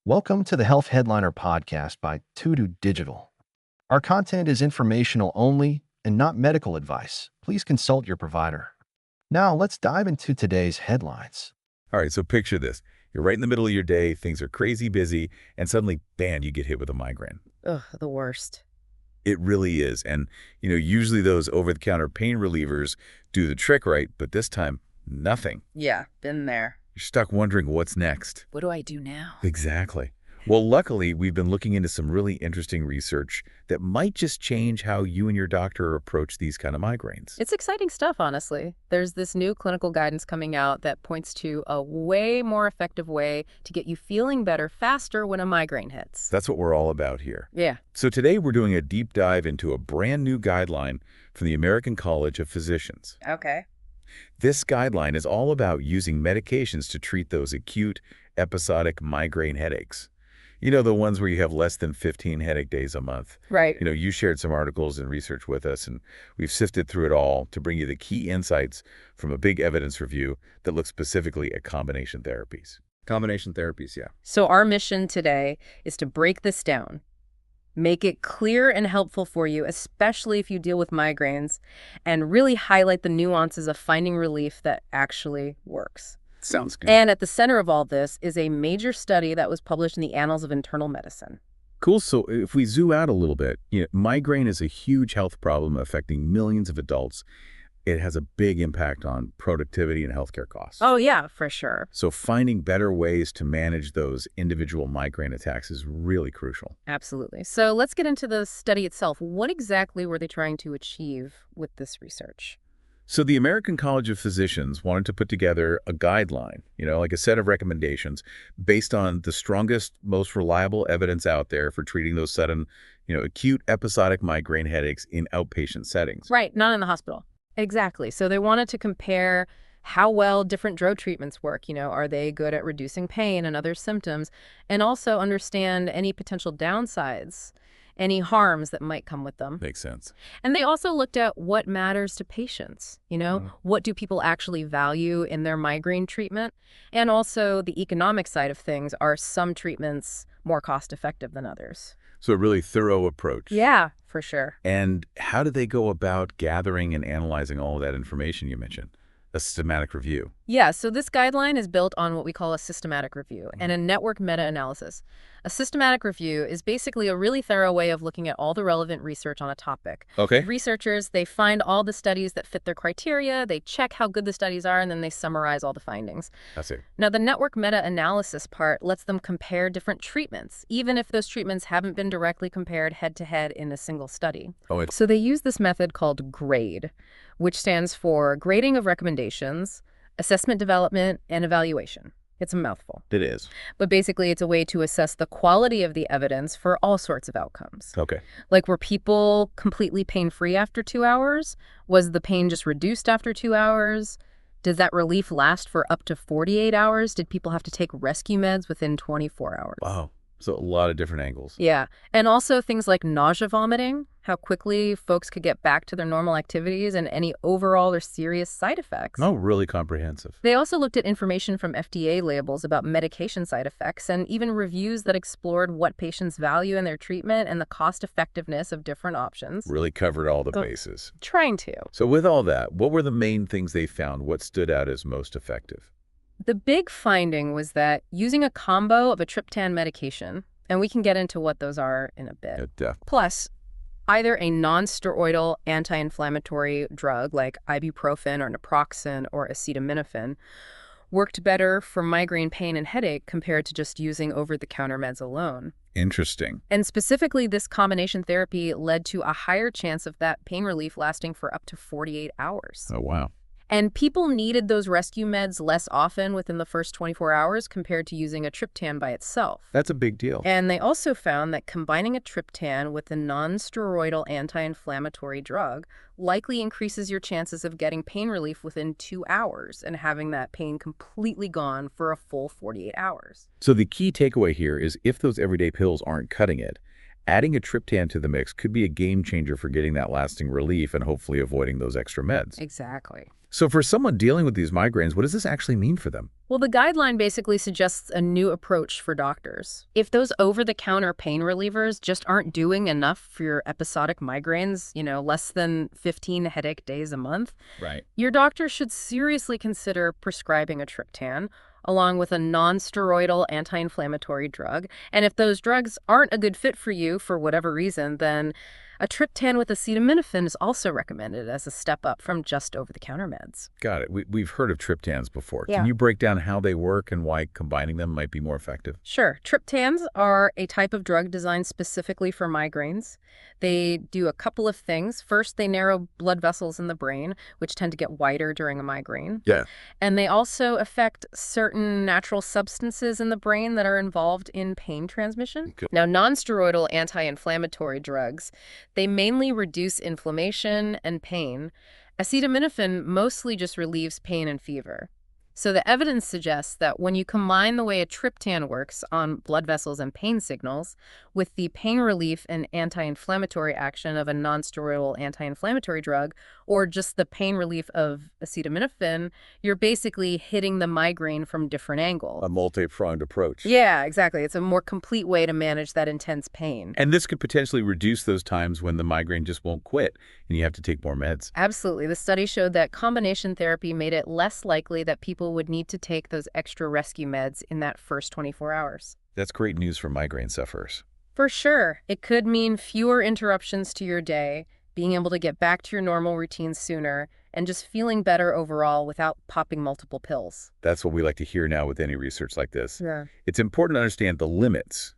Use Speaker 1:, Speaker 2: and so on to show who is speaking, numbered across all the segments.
Speaker 1: Welcome to the Health Headliner podcast by Tudu Digital. Our content is informational only and not medical advice. Please consult your provider. Now, let's dive into today's headlines.
Speaker 2: All right, so picture this. You're right in the middle of your day, things are crazy busy, and suddenly, bam, you get hit with a migraine.
Speaker 3: Ugh, the worst.
Speaker 2: It really is. And, usually those over-the-counter pain relievers do the trick, right? But this time, nothing.
Speaker 3: Yeah, been there.
Speaker 2: You're stuck wondering what's next.
Speaker 3: What do I do now?
Speaker 2: Exactly. Well, luckily, we've been looking into some really interesting research that might just change how you and your doctor approach these kind of migraines.
Speaker 3: It's exciting stuff, honestly. There's this new clinical guidance coming out that points to a way more effective way to get you feeling better faster when a migraine hits.
Speaker 2: That's what we're all about here.
Speaker 3: Yeah.
Speaker 2: So today we're doing a deep dive into a brand new guideline from the American College of Physicians.
Speaker 3: Okay.
Speaker 2: This guideline is all about using medications to treat those acute, episodic migraine headaches. The ones where you have less than 15 headache days a month.
Speaker 3: Right.
Speaker 2: You shared some articles and research with us, and we've sifted through it all to bring you the key insights from a big evidence review that looks specifically at combination therapies. Combination therapies, yeah.
Speaker 3: So our mission today is to break this down, make it clear and helpful for you, especially if you deal with migraines, and really highlight the nuances of finding relief that actually works.
Speaker 2: Sounds good.
Speaker 3: And at the center of all this is a major study that was published in the Annals of Internal Medicine.
Speaker 2: Cool. So if we zoom out a little bit, migraine is a huge health problem affecting millions of adults. It has a big impact on productivity and healthcare costs.
Speaker 3: Oh, yeah, for sure.
Speaker 2: So finding better ways to manage those individual migraine attacks is really crucial.
Speaker 3: Absolutely. So let's get into the study itself. What exactly were they trying to achieve with this research?
Speaker 2: So the American College of Physicians wanted to put together a guideline, like a set of recommendations based on the strongest, most reliable evidence out there for treating those sudden, acute episodic migraine headaches in outpatient settings.
Speaker 3: Right, not in the hospital. Exactly. So they wanted to compare how well different drug treatments work. Are they good at reducing pain and other symptoms? And also understand any potential downsides, any harms that might come with them.
Speaker 2: Makes sense.
Speaker 3: And they also looked at what matters to patients. What do people actually value in their migraine treatment? And also the economic side of things. Are some treatments more cost-effective than others?
Speaker 2: So a really thorough approach.
Speaker 3: Yeah, for sure.
Speaker 2: And how did they go about gathering and analyzing all of that information you mentioned? A systematic review.
Speaker 3: Yeah, so this guideline is built on what we call a systematic review and a network meta-analysis. A systematic review is basically a really thorough way of looking at all the relevant research on a topic.
Speaker 2: Okay.
Speaker 3: Researchers, they find all the studies that fit their criteria, they check how good the studies are, and then they summarize all the findings.
Speaker 2: That's it.
Speaker 3: Now, the network meta-analysis part lets them compare different treatments, even if those treatments haven't been directly compared head-to-head in a single study. So they use this method called GRADE, which stands for Grading of Recommendations, Assessment Development, and Evaluation. It's a mouthful.
Speaker 2: It is.
Speaker 3: But basically, it's a way to assess the quality of the evidence for all sorts of outcomes.
Speaker 2: Okay.
Speaker 3: Like, were people completely pain-free after 2 hours? Was the pain just reduced after 2 hours? Does that relief last for up to 48 hours? Did people have to take rescue meds within 24 hours?
Speaker 2: Wow. So a lot of different angles.
Speaker 3: Yeah. And also things like nausea vomiting, how quickly folks could get back to their normal activities, and any overall or serious side effects.
Speaker 2: Oh, really comprehensive.
Speaker 3: They also looked at information from FDA labels about medication side effects and even reviews that explored what patients value in their treatment and the cost effectiveness of different options.
Speaker 2: Really covered all the bases.
Speaker 3: Trying to.
Speaker 2: So with all that, what were the main things they found? What stood out as most effective?
Speaker 3: The big finding was that using a combo of a triptan medication, and we can get into what those are in a bit, plus either a non-steroidal anti-inflammatory drug like ibuprofen or naproxen or acetaminophen, worked better for migraine pain and headache compared to just using over-the-counter meds alone.
Speaker 2: Interesting.
Speaker 3: And specifically, this combination therapy led to a higher chance of that pain relief lasting for up to 48 hours.
Speaker 2: Oh, wow.
Speaker 3: And people needed those rescue meds less often within the first 24 hours compared to using a triptan by itself.
Speaker 2: That's a big deal.
Speaker 3: And they also found that combining a triptan with a non-steroidal anti-inflammatory drug likely increases your chances of getting pain relief within 2 hours and having that pain completely gone for a full 48 hours.
Speaker 2: So the key takeaway here is if those everyday pills aren't cutting it, adding a triptan to the mix could be a game changer for getting that lasting relief and hopefully avoiding those extra meds.
Speaker 3: Exactly.
Speaker 2: So for someone dealing with these migraines, what does this actually mean for them?
Speaker 3: Well, the guideline basically suggests a new approach for doctors. If those over-the-counter pain relievers just aren't doing enough for your episodic migraines, less than 15 headache days a month,
Speaker 2: Right.
Speaker 3: your doctor should seriously consider prescribing a triptan along with a non-steroidal anti-inflammatory drug. And if those drugs aren't a good fit for you for whatever reason, then a triptan with acetaminophen is also recommended as a step up from just over-the-counter meds.
Speaker 2: Got it. We've heard of triptans before.
Speaker 3: Yeah.
Speaker 2: Can you break down how they work and why combining them might be more effective?
Speaker 3: Sure. Triptans are a type of drug designed specifically for migraines. They do a couple of things. First, they narrow blood vessels in the brain, which tend to get wider during a migraine.
Speaker 2: Yeah.
Speaker 3: And they also affect certain natural substances in the brain that are involved in pain transmission.
Speaker 2: Okay.
Speaker 3: Now, non-steroidal anti-inflammatory drugs, they mainly reduce inflammation and pain. Acetaminophen mostly just relieves pain and fever. So the evidence suggests that when you combine the way a triptan works on blood vessels and pain signals with the pain relief and anti-inflammatory action of a non-steroidal anti-inflammatory drug, or just the pain relief of acetaminophen, you're basically hitting the migraine from different angles.
Speaker 2: A multi-pronged approach.
Speaker 3: Yeah, exactly. It's a more complete way to manage that intense pain.
Speaker 2: And this could potentially reduce those times when the migraine just won't quit and you have to take more meds.
Speaker 3: Absolutely. The study showed that combination therapy made it less likely that people would need to take those extra rescue meds in that first 24 hours.
Speaker 2: That's great news for migraine sufferers.
Speaker 3: For sure. It could mean fewer interruptions to your day, being able to get back to your normal routine sooner, and just feeling better overall without popping multiple pills.
Speaker 2: That's what we like to hear now with any research like this.
Speaker 3: Yeah.
Speaker 2: It's important to understand the limits.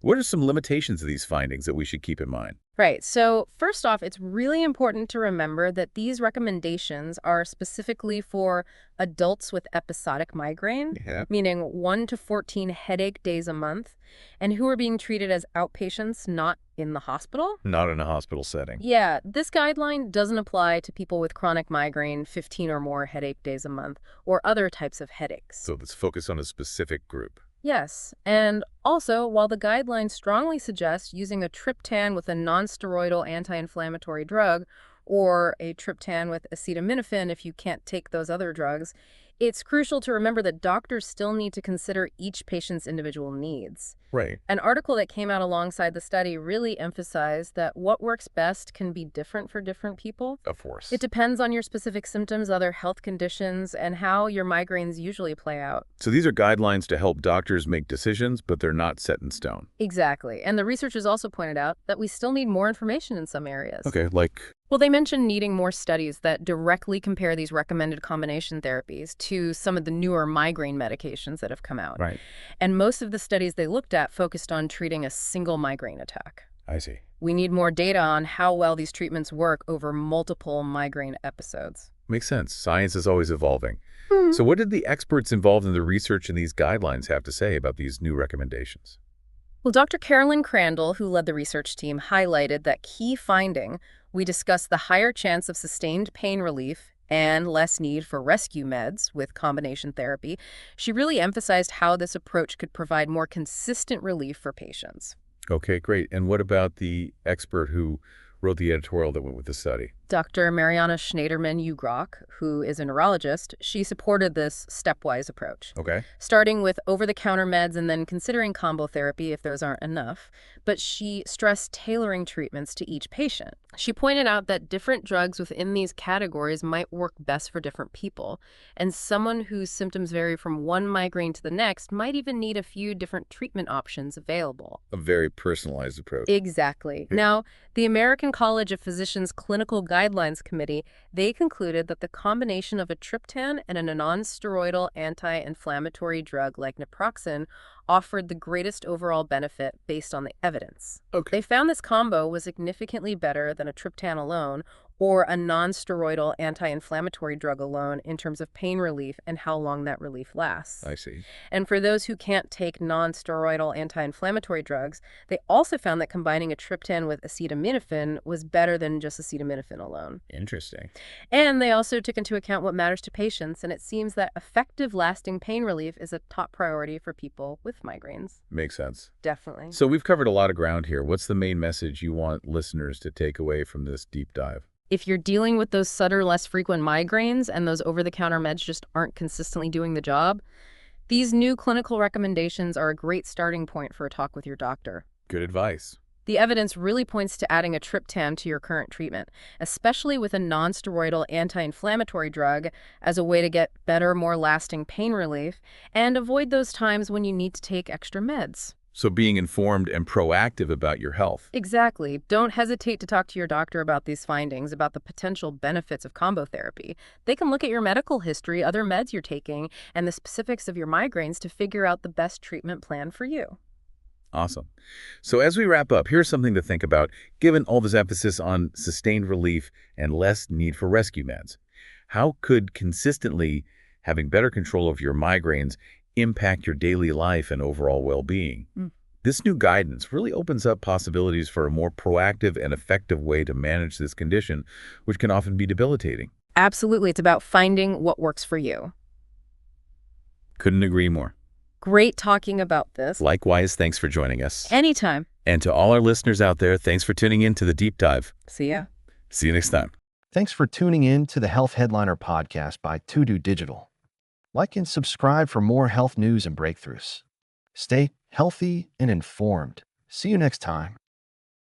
Speaker 2: What are some limitations of these findings that we should keep in mind?
Speaker 3: Right. So first off, it's really important to remember that these recommendations are specifically for adults with episodic migraine, meaning 1 to 14 headache days a month, and who are being treated as outpatients, not in the hospital.
Speaker 2: Not in a hospital setting.
Speaker 3: Yeah, this guideline doesn't apply to people with chronic migraine, 15 or more headache days a month, or other types of headaches.
Speaker 2: So let's focus on a specific group.
Speaker 3: Yes, and also, while the guidelines strongly suggest using a triptan with a non-steroidal anti-inflammatory drug or a triptan with acetaminophen if you can't take those other drugs, it's crucial to remember that doctors still need to consider each patient's individual needs.
Speaker 2: Right.
Speaker 3: An article that came out alongside the study really emphasized that what works best can be different for different people.
Speaker 2: Of course.
Speaker 3: It depends on your specific symptoms, other health conditions, and how your migraines usually play out.
Speaker 2: So these are guidelines to help doctors make decisions, but they're not set in stone.
Speaker 3: Exactly. And the researchers also pointed out that we still need more information in some areas.
Speaker 2: Okay, like?
Speaker 3: Well, they mentioned needing more studies that directly compare these recommended combination therapies to some of the newer migraine medications that have come out.
Speaker 2: Right.
Speaker 3: And most of the studies they looked at focused on treating a single migraine attack.
Speaker 2: I see.
Speaker 3: We need more data on how well these treatments work over multiple migraine episodes.
Speaker 2: Makes sense. Science is always evolving. So what did the experts involved in the research and these guidelines have to say about these new recommendations?
Speaker 3: Well, Dr. Carolyn Crandall, who led the research team, highlighted that key finding. We discussed the higher chance of sustained pain relief and less need for rescue meds with combination therapy. She really emphasized how this approach could provide more consistent relief for patients.
Speaker 2: Okay, great. And what about the expert who wrote the editorial that went with the study?
Speaker 3: Dr. Mariana Schneiderman-Ugrock, who is a neurologist, she supported this stepwise approach.
Speaker 2: Okay.
Speaker 3: Starting with over-the-counter meds and then considering combo therapy if those aren't enough. But she stressed tailoring treatments to each patient. She pointed out that different drugs within these categories might work best for different people, and someone whose symptoms vary from one migraine to the next might even need a few different treatment options available.
Speaker 2: A very personalized approach.
Speaker 3: Exactly. Now, the American College of Physicians Clinical Guidelines Committee, they concluded that the combination of a triptan and a non-steroidal anti-inflammatory drug like naproxen offered the greatest overall benefit based on the evidence.
Speaker 2: Okay.
Speaker 3: They found this combo was significantly better than a triptan alone or a non-steroidal anti-inflammatory drug alone in terms of pain relief and how long that relief lasts.
Speaker 2: I see.
Speaker 3: And for those who can't take non-steroidal anti-inflammatory drugs, they also found that combining a triptan with acetaminophen was better than just acetaminophen alone.
Speaker 2: Interesting.
Speaker 3: And they also took into account what matters to patients, and it seems that effective lasting pain relief is a top priority for people with migraines.
Speaker 2: Makes sense.
Speaker 3: Definitely.
Speaker 2: So we've covered a lot of ground here. What's the main message you want listeners to take away from this deep dive?
Speaker 3: If you're dealing with those subtler, less frequent migraines and those over-the-counter meds just aren't consistently doing the job, these new clinical recommendations are a great starting point for a talk with your doctor.
Speaker 2: Good advice.
Speaker 3: The evidence really points to adding a triptan to your current treatment, especially with a non-steroidal anti-inflammatory drug as a way to get better, more lasting pain relief and avoid those times when you need to take extra meds.
Speaker 2: So being informed and proactive about your health.
Speaker 3: Exactly. Don't hesitate to talk to your doctor about these findings, about the potential benefits of combo therapy. They can look at your medical history, other meds you're taking, and the specifics of your migraines to figure out the best treatment plan for you.
Speaker 2: Awesome. So as we wrap up, here's something to think about, given all this emphasis on sustained relief and less need for rescue meds. How could consistently having better control of your migraines impact your daily life and overall well-being? This new guidance really opens up possibilities for a more proactive and effective way to manage this condition, which can often be debilitating.
Speaker 3: Absolutely. It's about finding what works for you.
Speaker 2: Couldn't agree more.
Speaker 3: Great talking about this.
Speaker 2: Likewise, thanks for joining us.
Speaker 3: Anytime.
Speaker 2: And to all our listeners out there, thanks for tuning in to the Deep Dive.
Speaker 3: See ya.
Speaker 2: See you next time.
Speaker 1: Thanks for tuning in to the Health Headliner podcast by Digital. Like and subscribe for more health news and breakthroughs. Stay healthy and informed. See you next time.